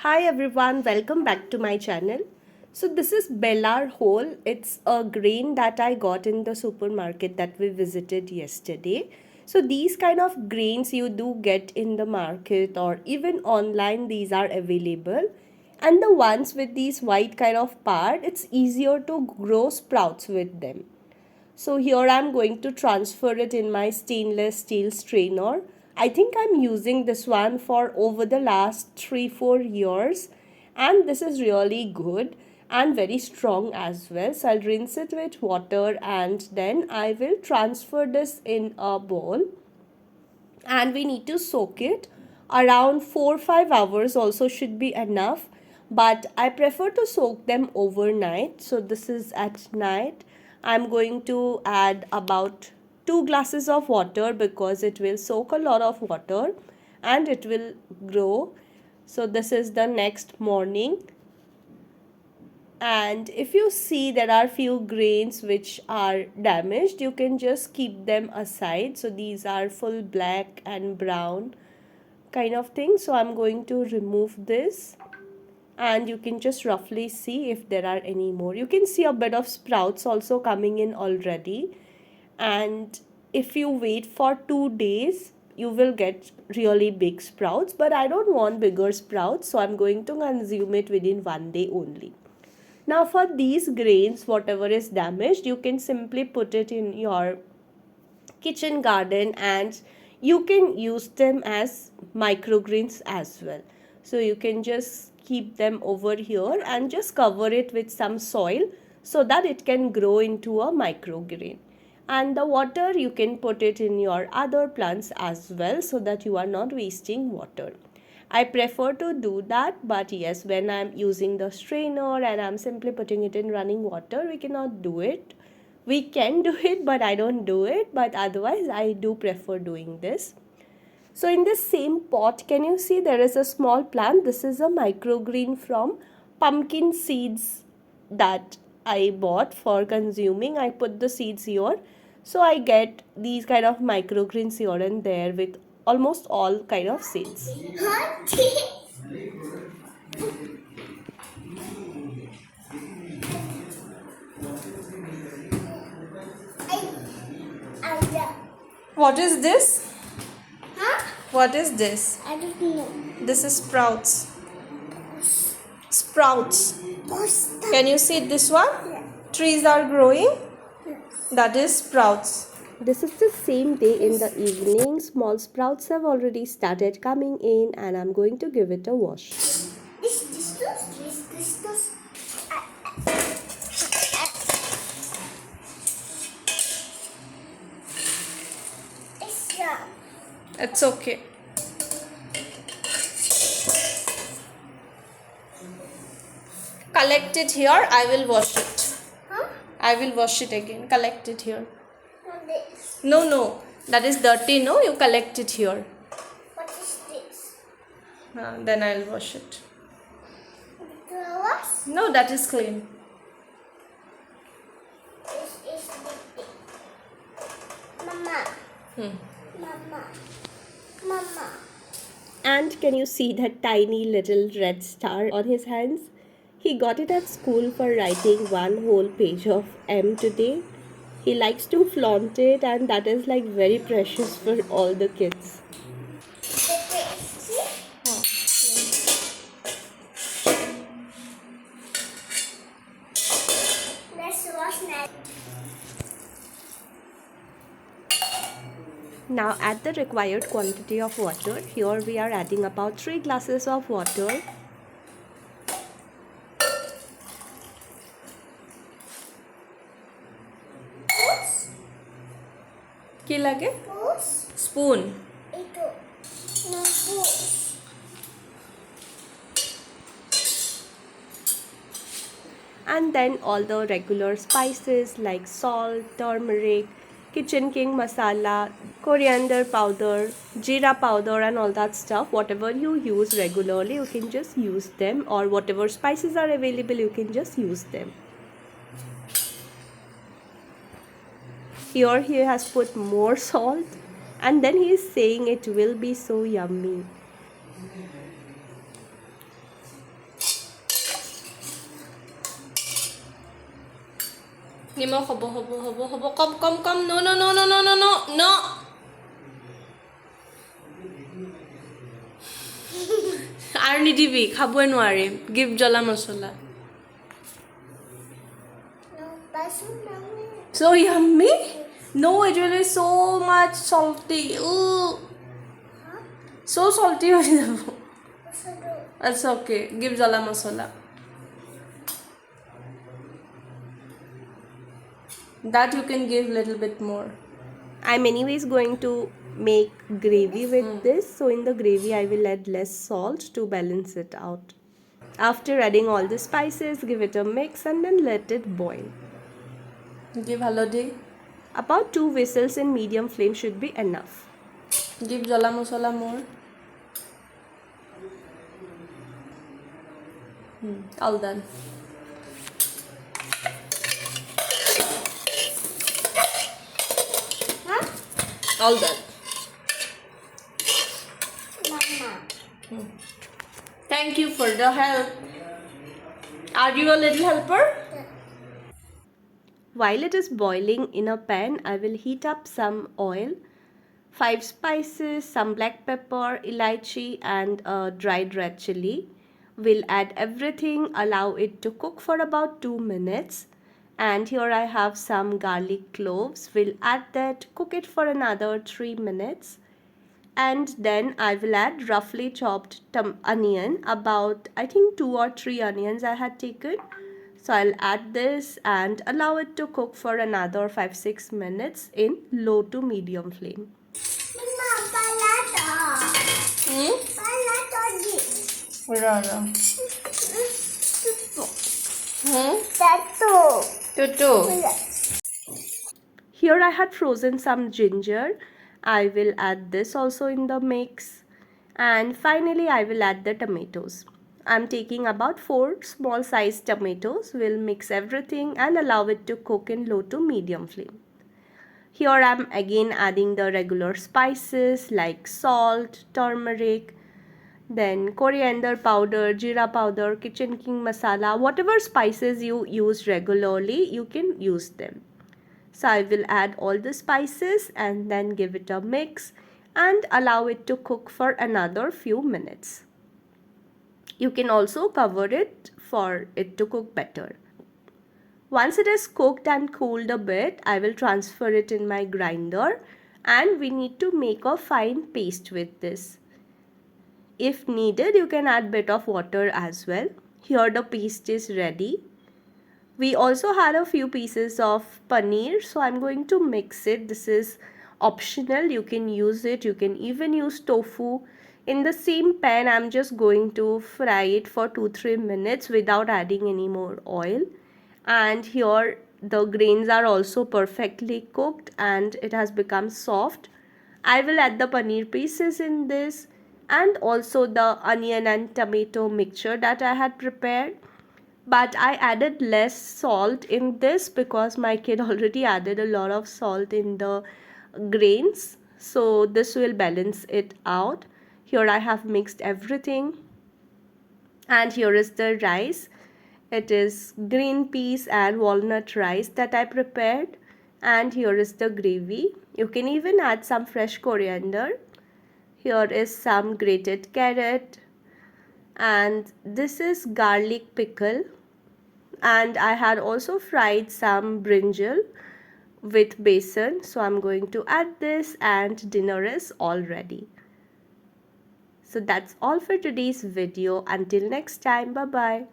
Hi everyone, welcome back to my channel. So this is Bellar Whole. It's a grain that I got in the supermarket that we visited yesterday. So these kind of grains you do get in the market or even online, these are available. And the ones with these white kind of part, it's easier to grow sprouts with them. So here I'm going to transfer it in my stainless steel strainer. I think I'm using this one for over the last 3-4 years and this is really good and very strong as well. So I'll rinse it with water and then I will transfer this in a bowl and we need to soak it around 4-5 hours also should be enough, but I prefer to soak them overnight. So this is at night. I'm going to add about 2 glasses of water because it will soak a lot of water and it will grow. So this is the next morning, and if you see there are few grains which are damaged, you can just keep them aside. So these are full black and brown kind of thing. So I'm going to remove this and you can just roughly see if there are any more. You can see a bit of sprouts also coming in already, and if you wait for 2 days you will get really big sprouts, but I don't want bigger sprouts, so I'm going to consume it within 1 day only. Now for these grains, whatever is damaged, you can simply put it in your kitchen garden and you can use them as microgreens as well. So you can just keep them over here and just cover it with some soil so that it can grow into a microgreen. And the water you can put it in your other plants as well so that you are not wasting water. I prefer to do that, but yes, when I'm using the strainer and I'm simply putting it in running water, we cannot do it. We can do it, but I don't do it, but otherwise I do prefer doing this. So in this same pot, can you see there is a small plant? This is a microgreen from pumpkin seeds that I bought for consuming. I put the seeds here. So I get these kind of microgreens here and there with almost all kind of seeds. What is this? Huh? What is this? I don't know. This is sprouts. Sprouts. Pasta. Can you see this one? Yeah. Trees are growing. Yes. That is sprouts. This is the same day in the evening. Small sprouts have already started coming in and I'm going to give it a wash. This. It's It's okay. Collect it here. I will wash it. Huh? I will wash it again. Collect it here. Not this. No. That is dirty, no? You collect it here. What is this? Then I'll wash it. Flowers? No, that is clean. This is the Mama. Mama. Mama. And can you see that tiny little red star on his hands? He got it at school for writing one whole page of M today. He likes to flaunt it, and that is like very precious for all the kids. See? Let's wash now. Now add the required quantity of water. Here we are adding about 3 glasses of water. কি লাগে? Spoon. Ito. No push. And then all the regular spices like salt, turmeric, kitchen king masala, coriander powder, jeera powder and all that stuff. Whatever you use regularly, you can just use them, or whatever spices are available, you can just use them. Here he has put more salt and then he is saying it will be so yummy. নিমখ হ'ব হ'ব হ'ব হ'ব কম কম কম ন ন ন ন ন ন ন ন আৰু নিদিবি খাবই নোৱাৰিম গিভ জ্বলা মছলা No, baso lang. so yummy no it will be so much salty ooh Huh? so salty হৈ যাব Baso do. it's okay give জ্বলা মছলা that you can give little bit more I'm anyways going to make gravy with this so in the gravy I will add less salt to balance it out after adding all the spices give it a mix and then let it boil give halodi about 2 whistles in medium flame should be enough give jala masala more all done Huh? all done Mama. thank you for the help are you a little helper while it is boiling in a pan I will heat up some oil 5 spices some black pepper elaichi and dried red chili we'll add everything allow it to cook for about 2 minutes and here I have some garlic cloves we'll add that cook it for another 3 minutes and then I will add roughly chopped onion about I think 2 or 3 onions I had taken so I'll add this and allow it to cook for another 5-6 minutes in low to medium flame Mama, palato. Palato di. Tato. Tutu. Here I had frozen some ginger. I will add this also in the mix. And finally I will add the tomatoes. I'm taking about 4 small sized tomatoes. We'll mix everything and allow it to cook in low to medium flame. Here I'm again adding the regular spices like salt, turmeric, then coriander powder, jeera powder, kitchen king masala, whatever spices you use regularly, you can use them. So I will add all the spices and then give it a mix and allow it to cook for another few minutes. You can also cover it for it to cook better. Once it is cooked and cooled a bit, I will transfer it in my grinder and we need to make a fine paste with this. If needed, you can add bit of water as well. Here the paste is ready. We also had a few pieces of paneer, so I'm going to mix it. This is optional. You can use it. You can even use tofu. In the same pan, I'm just going to fry it for 2-3 minutes without adding any more oil. And here the grains are also perfectly cooked and it has become soft. I will add the paneer pieces in this and also the onion and tomato mixture that I had prepared. But I added less salt in this because my kid already added a lot of salt in the grains. So this will balance it out. Here I have mixed everything. And here is the rice. It is green peas and walnut rice that I prepared. And here is the gravy. You can even add some fresh coriander. Here is some grated carrot. And this is garlic pickle. And I had also fried some brinjal with besan. So I'm going to add this and dinner is all ready. So that's all for today's video. Until next time, bye bye.